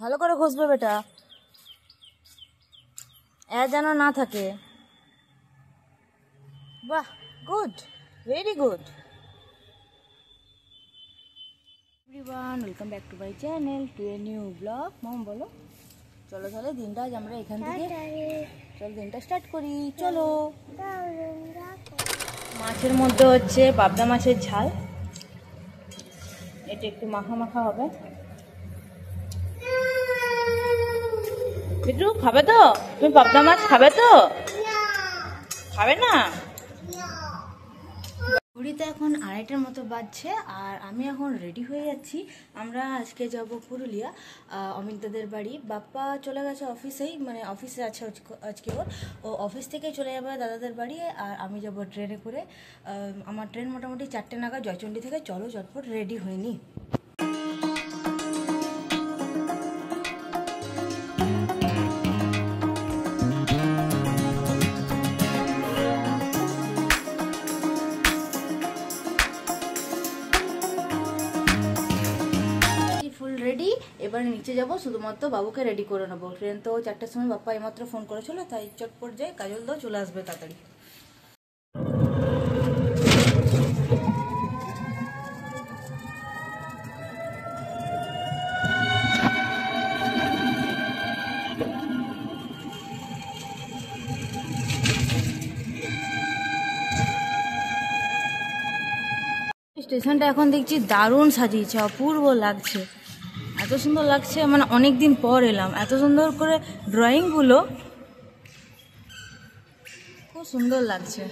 ভালো করে ঘষবে বেটা, যেন না থাকে। বাহ, good, very good. Everyone, welcome back to my channel, to a new vlog. Mom বলো, চলো তাহলে দিনটা আজ আমরা এখান থেকে চলো দিনটা স্টার্ট করি। চলো। মাছের মধ্যে হচ্ছে পাবদা মাছের ঝাল, এটা একটু মাখা মাখা হবে। একটু খাবে তো? তুমি পাবদা মাছ খাবে তো? খাবে না? ঘড়িতে এখন 2:30টার মতো বাজছে, আর আমি এখন রেডি হয়ে যাচ্ছি। আমরা আজকে যাব পুরুলিয়া, অমিতদাদের বাড়ি। বাপ্পা চলে গেছে অফিসেই, মানে অফিসে আছে আজকে ও অফিস থেকে চলে যাবে দাদাদের বাড়ি, আর আমি যাব ট্রেনে করে। আমার ট্রেন মোটামুটি 4টে নাগাদ জয়চণ্ডী থেকে। চলো চটপট রেডি হয়ে নি। রেডি, এবারে নিচে যাব, শুধুমাত্র বাবুকে রেডি করে নেবো। ট্রেন তো 4টার সময়, বাপ্পা এইমাত্র ফোন করেছিল, তাই চটপট যাই। কাজল দাও চলে আসবে তাড়াতাড়ি। স্টেশনটা এখন দেখছি দারুণ সাজিয়েছে, অপূর্ব লাগছে, এত সুন্দর লাগছে। মানে অনেক দিন পর এলাম, এত সুন্দর করে ড্রয়িংগুলো, খুব সুন্দর লাগছে।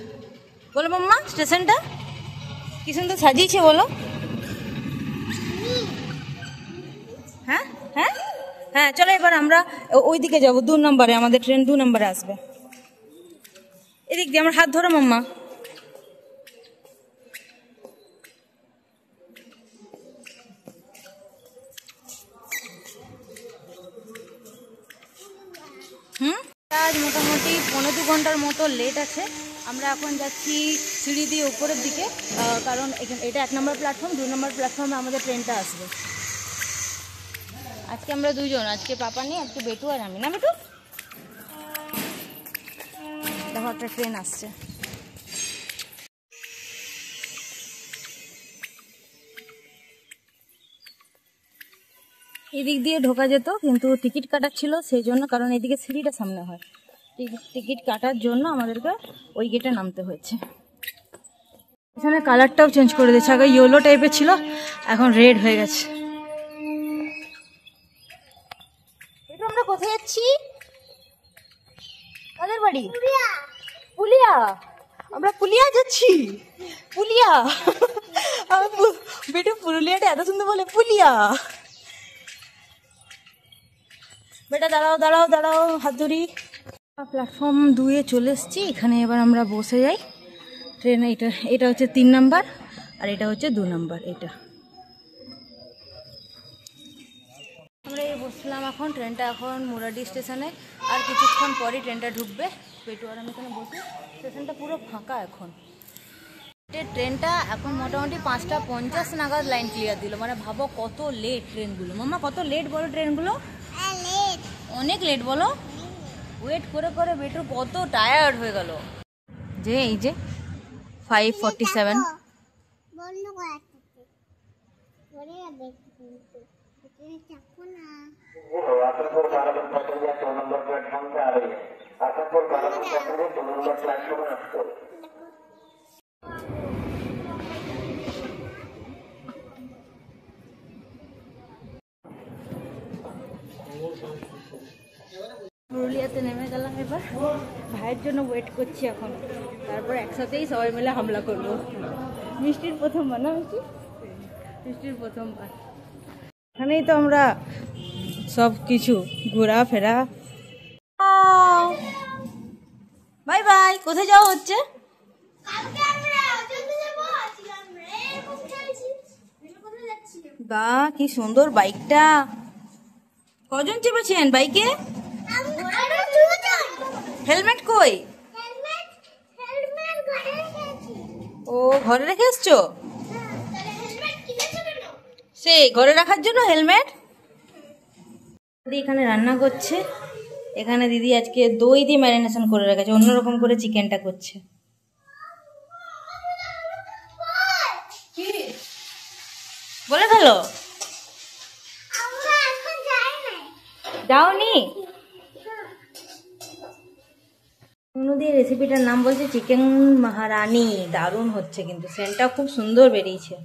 বলো মাম্মা, স্টেশনটা কি সুন্দর সাজিয়েছে বলো। হ্যাঁ হ্যাঁ হ্যাঁ, চলো এবার আমরা ওইদিকে যাবো। 2 নম্বরে আমাদের ট্রেন 2 নম্বরে আসবে। এদিক দিয়ে আমার হাত ধরো মাম্মা। আজ মোটামুটি 1.5-2 ঘন্টার মতো লেট আছে। আমরা এখন যাচ্ছি সিঁড়ি দিয়ে উপরের দিকে, কারণ এটা 1 নম্বর প্ল্যাটফর্ম, 2 নম্বর প্ল্যাটফর্মে আমাদের ট্রেনটা আসবে। আজকে আমরা দুজন, আজকে পাপা নেই, আজকে বেটু আর আমি। না বেটু, দেখো একটা ট্রেন আসছে। এদিক দিয়ে ঢোকা যেত, কিন্তু টিকিট কাটার ছিল, সেই জন্য, কারণ এদিকে সিঁড়িটা সামনে হয়, টিকিট কাটার জন্য আমাদেরকে ওই গেটে নামতে হয়েছে। এখানে কালারটাও চেঞ্জ করে দিয়েছে, আগে ইয়েলো টাইপের ছিল, এখন রেড হয়ে গেছে। এটা আমরা কোথায় যাচ্ছি? কাদের বাড়ি? পুলিয়া। আমরা পুলিয়া যাচ্ছি, পুলিয়া। বেটু পুরুলিয়াটা এত সুন্দর বলে, পুলিয়া। বেটা দাঁড়াও দাঁড়াও দাঁড়াও, হাত ধরি। প্ল্যাটফর্ম 2-এ চলে এসেছি, এখানে এবার আমরা বসে যাই। ট্রেনে এটা হচ্ছে 3 নাম্বার, আর এটা হচ্ছে 2 নাম্বার। এটা আমরা বসলাম এখন। ট্রেনটা এখন মুরাডি স্টেশনে, আর কিছুক্ষণ পরে ট্রেনটা ঢুকবে। পেটু আর আমি এখানে বসি। স্টেশনটা পুরো ফাঁকা এখন। ট্রেনটা এখন মোটামুটি 5:50 নাগাদ লাইন ক্লিয়ার দিল। মানে ভাবো কত লেট ট্রেনগুলো। মাম্মা কত লেট বলো ট্রেনগুলো? অনেক লেট বলো। ওয়েট করে করে বেটু কত টায়ার্ড হয়ে গেল। যে এই যে 5:47। পুরুলিয়াতে নেমে গেলাম। এবার ভাইয়ের জন্য ওয়েট করছি এখন, তারপর একসাথেই সবাই মিলে হামলা করব। মিষ্টির প্রথমবার না? মিষ্টির প্রথমবার। এখানেই তো আমরা সব কিছু ঘোরাফেরা। Bye bye. কোথায় যাওয়া হচ্ছে? বা কি সুন্দর বাইকটা। কজন চেপেছেন বাইকে? হেলমেট কই? ও ঘরে রেখে এসছো? সেই ঘরে রাখার জন্য হেলমেট। দিদি এখানে রান্না করছে। এখানে দিদি আজকে দই দিয়ে ম্যারিনেশন করে রেখেছে, অন্যরকম করে চিকেনটা করছে। বলে ফেলো। যাওনি? অনুদির রেসিপিটার নাম বলছে চিকেন মহারানি। দারুণ হচ্ছে, কিন্তু সেন্টটা খুব সুন্দর বেরিয়েছে।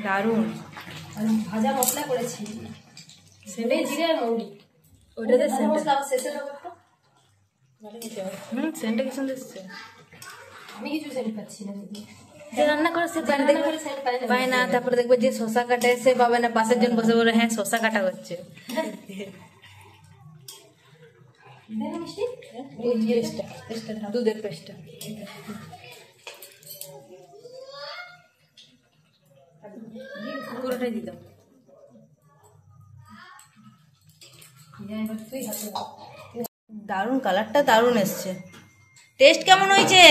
দারুণ ভাজা মশলা করেছি, সেটাই জিরে আর মৌরি, ওইটাতে মশলা শেষে দেবো একটু। সেন্টটা কি সুন্দর এসছে। আমি কিছু সেন্ট পাচ্ছি না দিদি, যে রান্না করে সে পায় না। তারপরে দেখবে যে শশা কাটে সে পাবে না, পাশের জন বসে বলে হ্যাঁ শশা কাটা হচ্ছে। মিষ্টি দুধের পেস্টটা পুরোটাই দিতাম। দারুণ, কালারটা দারুণ এসছে। টেস্ট কেমন হয়েছে?